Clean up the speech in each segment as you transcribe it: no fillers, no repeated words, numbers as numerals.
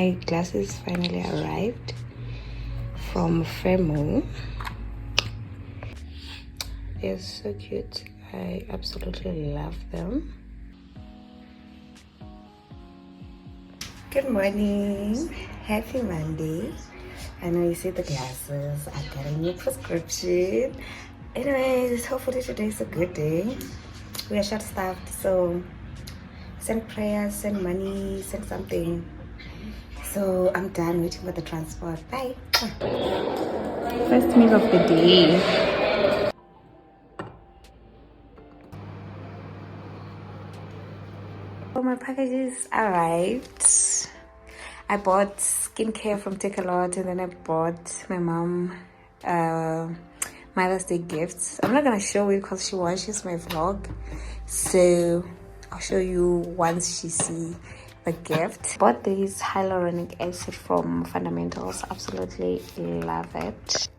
my glasses finally arrived from Fremo. They're so cute. I absolutely love them. Good morning. Happy Monday. I know you see the glasses. I got a new prescription. Anyways, hopefully today's a good day. We are short staffed, so send prayers, send money, send something. So I'm done waiting for the transport. Bye. First meal of the day. So my packages arrived. I bought skincare from Take A Lot, and then I bought my mom Mother's Day gifts. I'm not gonna show it because she watches my vlog, so I'll show you once she sees the gift. Bought this hyaluronic acid from Fundamentals. Absolutely love it.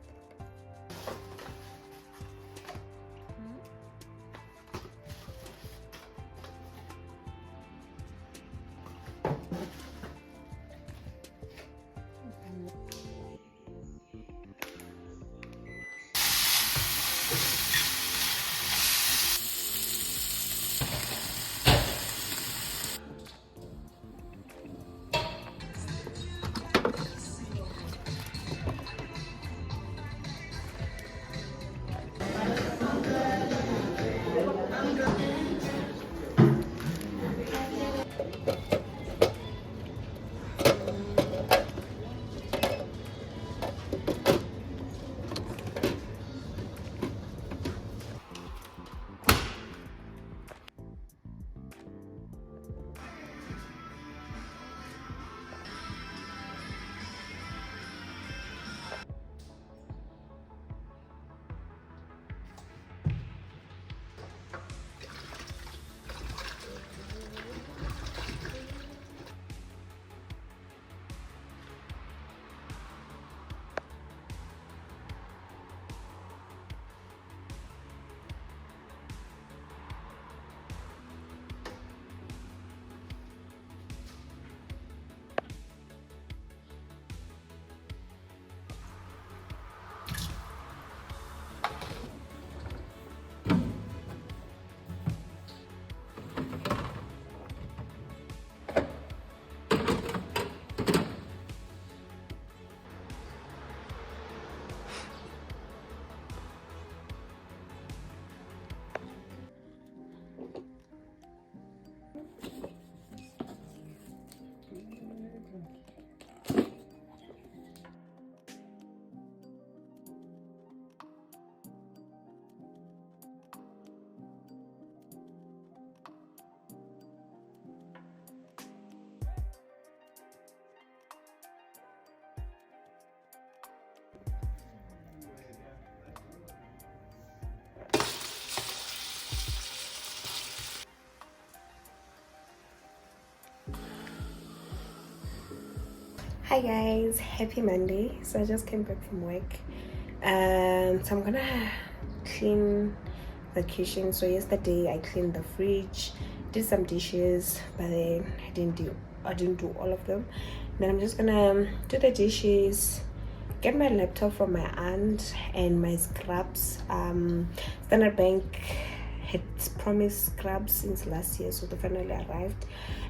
Hi guys, happy Monday. So I just came back from work, so I'm gonna clean the kitchen. So yesterday I cleaned the fridge, did some dishes, but then I didn't do all of them. Then I'm just gonna do the dishes, get my laptop from my aunt, and my scrubs. Standard Bank had promised scrubs since last year, so they finally arrived.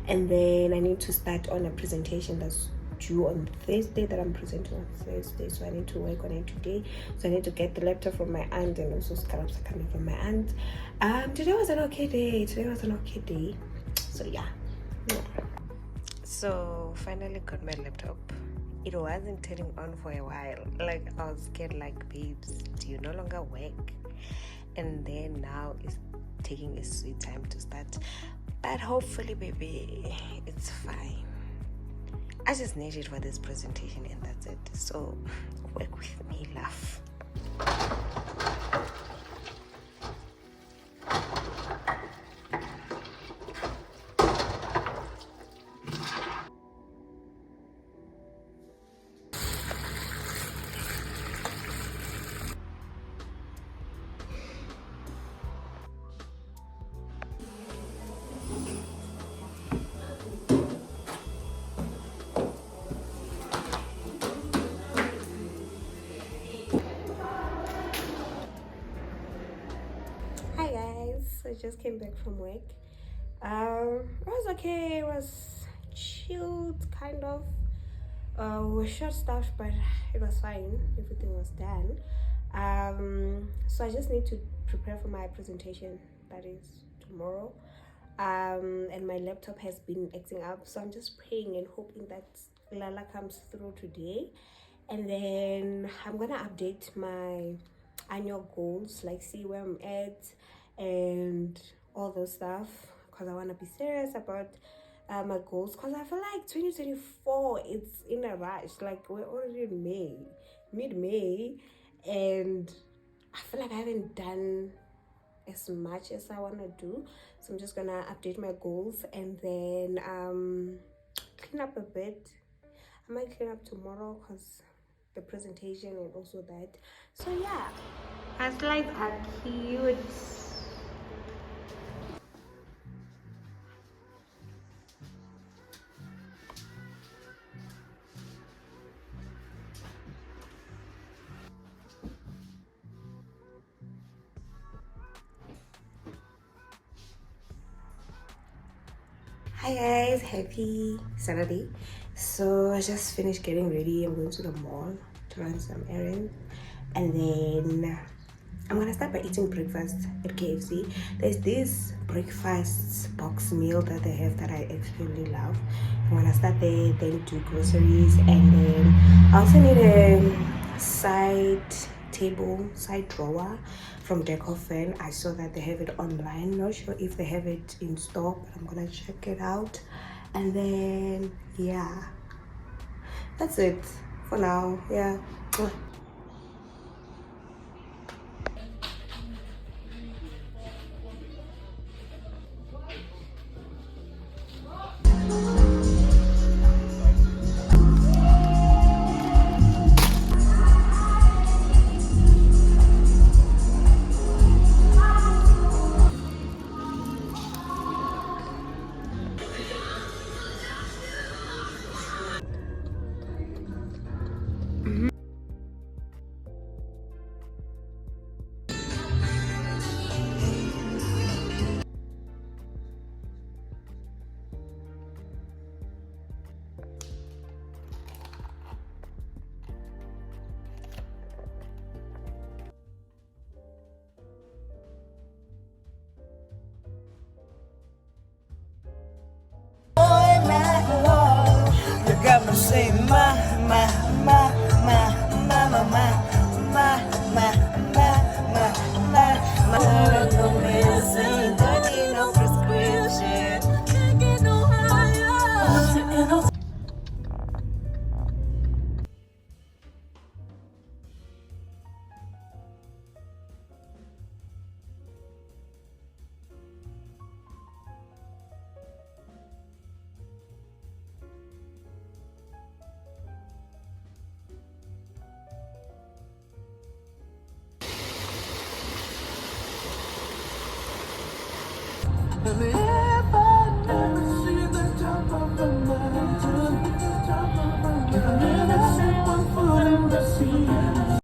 And then I need to start on a presentation that's due on Thursday, that I'm presenting on Thursday, so I need to work on it today. So I need to get the laptop from my aunt, and also scraps are coming from my aunt. Today was an okay day. So yeah. So finally got my laptop. It wasn't turning on for a while. Like I was scared, like, babes, do you no longer work? And then now it's taking a sweet time to start, but hopefully, baby, it's fine. I just need it for this presentation, and that's it. So work with me, love. I just came back from work. It was okay. It was chilled, kind of. We were short staffed, but it was fine. Everything was done. So I just need to prepare for my presentation. That is tomorrow. And my laptop has been acting up, so I'm just praying and hoping that Lala comes through today. And then I'm gonna update my annual goals, like see where I'm at and all those stuff, because I want to be serious about my goals, because I feel like 2024 it's in a rush. Like, we're already in mid-May, and I feel like I haven't done as much as I want to do. So I'm just gonna update my goals and then clean up a bit. I might clean up tomorrow because the presentation and also that. So yeah, our slides are cute. Hi guys, happy Saturday. So I just finished getting ready. I'm going to the mall to run some errands, and then I'm gonna start by eating breakfast at KFC. There's this breakfast box meal that they have that I actually love. I'm gonna start there, then do groceries, and then I also need a side drawer from Decor Fan. I saw that they have it online. Not sure if they have it in store, but I'm gonna check it out. And then yeah, that's it for now. Yeah. Say don't need no prescription. Can't get no higher.